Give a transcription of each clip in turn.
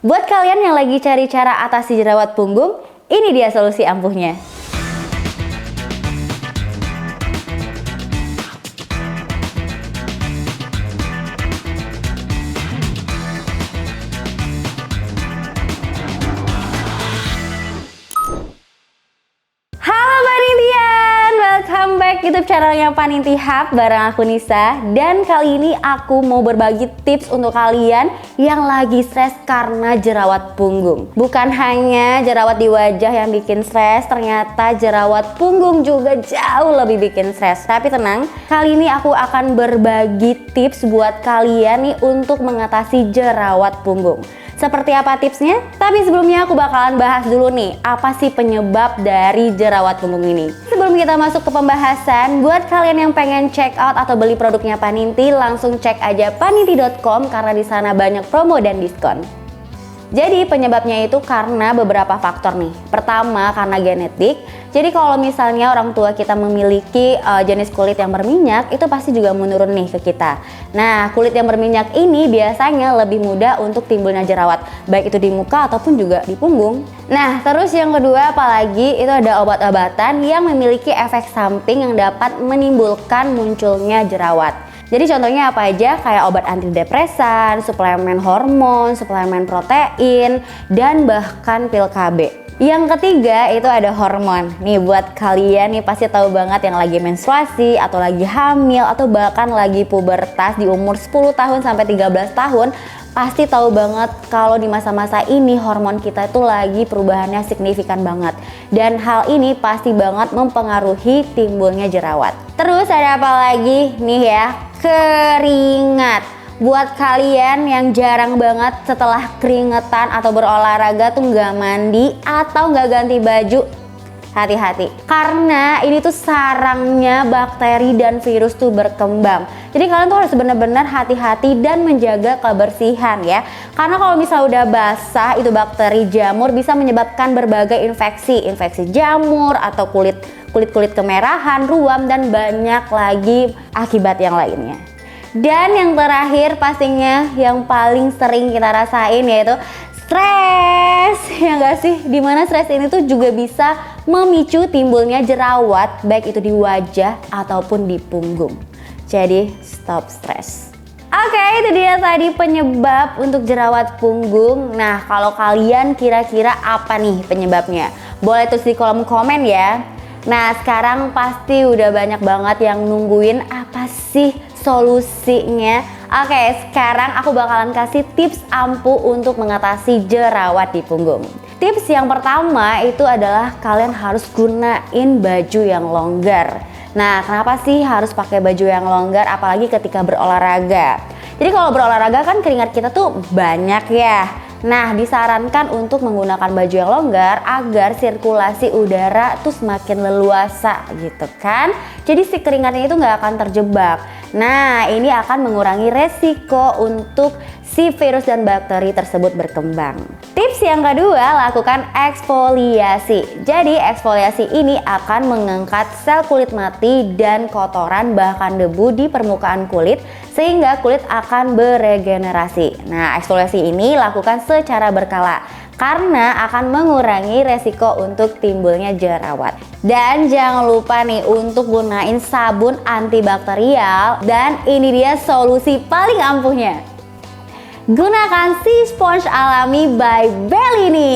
Buat kalian yang lagi cari cara atasi jerawat punggung, ini dia solusi ampuhnya. Welcome back YouTube channelnya Paninti Hub bareng aku Nisa. Dan kali ini aku mau berbagi tips untuk kalian yang lagi stres karena jerawat punggung. Bukan hanya jerawat di wajah yang bikin stres, ternyata jerawat punggung juga jauh lebih bikin stres. Tapi tenang, kali ini aku akan berbagi tips buat kalian nih untuk mengatasi jerawat punggung. Seperti apa tipsnya? Tapi sebelumnya aku bakalan bahas dulu nih, apa sih penyebab dari jerawat punggung ini. Sebelum kita masuk ke pembahasan, buat kalian yang pengen check out atau beli produknya Paninti, langsung cek aja paninti.com karena di sana banyak promo dan diskon. Jadi penyebabnya itu karena beberapa faktor nih. Pertama, karena genetik. Jadi kalau misalnya orang tua kita memiliki jenis kulit yang berminyak, itu pasti juga menurun nih ke kita. Nah, kulit yang berminyak ini biasanya lebih mudah untuk timbulnya jerawat, baik itu di muka ataupun juga di punggung. Nah, terus yang kedua, apalagi itu ada obat-obatan yang memiliki efek samping yang dapat menimbulkan munculnya jerawat. Jadi contohnya apa aja? Kayak obat antidepresan, suplemen hormon, suplemen protein, dan bahkan pil KB. Yang ketiga itu ada hormon. Nih buat kalian nih pasti tahu banget yang lagi menstruasi atau lagi hamil atau bahkan lagi pubertas di umur 10 tahun sampai 13 tahun. Pasti tahu banget kalau di masa-masa ini hormon kita itu lagi perubahannya signifikan banget. Dan hal ini pasti banget mempengaruhi timbulnya jerawat. Terus ada apa lagi nih ya? Keringat. Buat kalian yang jarang banget setelah keringetan atau berolahraga tuh nggak mandi atau nggak ganti baju, hati-hati, karena ini tuh sarangnya bakteri dan virus tuh berkembang. Jadi kalian tuh harus benar-benar hati-hati dan menjaga kebersihan ya. Karena kalau misalnya udah basah, itu bakteri jamur bisa menyebabkan berbagai infeksi jamur atau kulit kemerahan, ruam, dan banyak lagi akibat yang lainnya. Dan yang terakhir pastinya yang paling sering kita rasain yaitu stres, ya nggak sih? Dimana stres ini tuh juga bisa memicu timbulnya jerawat, baik itu di wajah ataupun di punggung. Jadi stop stres. Oke, itu dia tadi penyebab untuk jerawat punggung. Nah, kalau kalian kira-kira apa nih penyebabnya? Boleh tulis di kolom komen ya. Nah, sekarang pasti udah banyak banget yang nungguin apa sih solusinya. Oke, sekarang aku bakalan kasih tips ampuh untuk mengatasi jerawat di punggung. Tips yang pertama itu adalah kalian harus gunain baju yang longgar. Nah, kenapa sih harus pakai baju yang longgar apalagi ketika berolahraga? Jadi kalau berolahraga kan keringat kita tuh banyak ya. Nah, disarankan untuk menggunakan baju yang longgar agar sirkulasi udara tuh semakin leluasa gitu kan. Jadi si keringatnya itu nggak akan terjebak. Nah, ini akan mengurangi resiko untuk si virus dan bakteri tersebut berkembang. Tips yang kedua, lakukan eksfoliasi. Jadi eksfoliasi ini akan mengangkat sel kulit mati dan kotoran bahkan debu di permukaan kulit sehingga kulit akan beregenerasi. Nah, eksfoliasi ini lakukan secara berkala karena akan mengurangi resiko untuk timbulnya jerawat. Dan jangan lupa nih untuk gunain sabun antibakterial, dan ini dia solusi paling ampuhnya. Gunakan Sea Sponge alami by Bellini.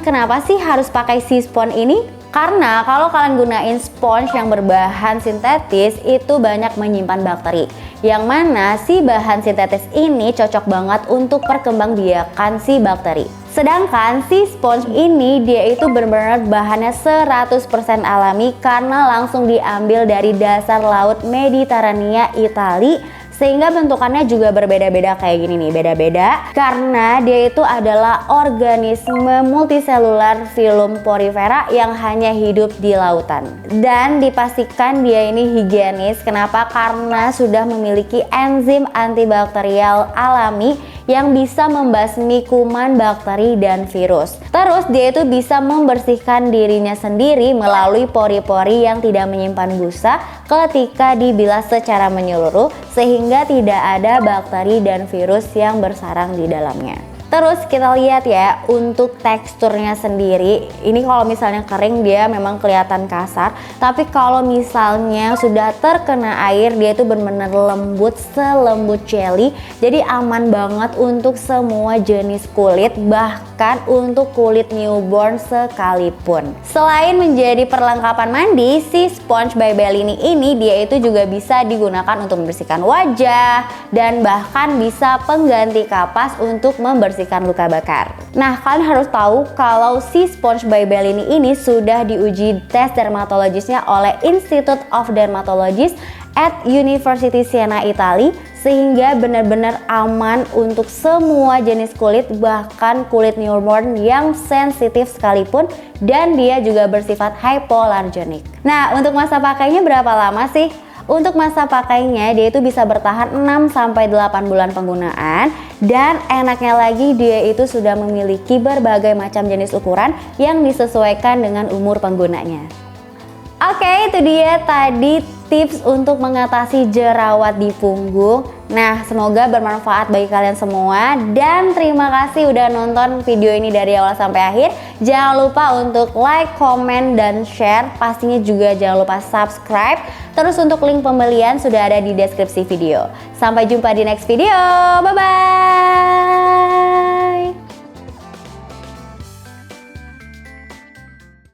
Kenapa sih harus pakai Sea Sponge ini? Karena kalau kalian gunain sponge yang berbahan sintetis itu banyak menyimpan bakteri. Yang mana si bahan sintetis ini cocok banget untuk perkembangbiakan si bakteri. Sedangkan si sponge ini dia itu benar-benar bahannya 100% alami karena langsung diambil dari dasar laut Mediterania Italia. Sehingga bentukannya juga berbeda-beda kayak gini nih, beda-beda karena dia itu adalah organisme multiselular filum porifera yang hanya hidup di lautan. Dan dipastikan dia ini higienis. Kenapa? Karena sudah memiliki enzim antibakterial alami yang bisa membasmi kuman, bakteri, dan virus. Terus dia itu bisa membersihkan dirinya sendiri melalui pori-pori yang tidak menyimpan busa ketika dibilas secara menyeluruh sehingga tidak ada bakteri dan virus yang bersarang di dalamnya. Terus kita lihat ya untuk teksturnya sendiri. Ini kalau misalnya kering dia memang kelihatan kasar, tapi kalau misalnya sudah terkena air dia itu benar-benar lembut, selembut jelly. Jadi aman banget untuk semua jenis kulit, bahkan untuk kulit newborn sekalipun. Selain menjadi perlengkapan mandi, si sponge by Bellini ini dia itu juga bisa digunakan untuk membersihkan wajah dan bahkan bisa pengganti kapas untuk membersihkan luka bakar. Nah, kalian harus tahu kalau si sponge by Bellini ini sudah diuji tes dermatologisnya oleh Institute of Dermatologists at University Siena, Italia, sehingga benar-benar aman untuk semua jenis kulit, bahkan kulit newborn yang sensitif sekalipun, dan dia juga bersifat hypoallergenic. Nah, untuk masa pakainya berapa lama sih? Untuk masa pakainya dia itu bisa bertahan 6-8 bulan penggunaan, dan enaknya lagi dia itu sudah memiliki berbagai macam jenis ukuran yang disesuaikan dengan umur penggunanya. Oke, itu dia tadi tips untuk mengatasi jerawat di punggung. Nah, semoga bermanfaat bagi kalian semua, dan terima kasih udah nonton video ini dari awal sampai akhir. Jangan lupa untuk like, comment, dan share. Pastinya juga jangan lupa subscribe. Terus untuk link pembelian sudah ada di deskripsi video. Sampai jumpa di next video. Bye-bye.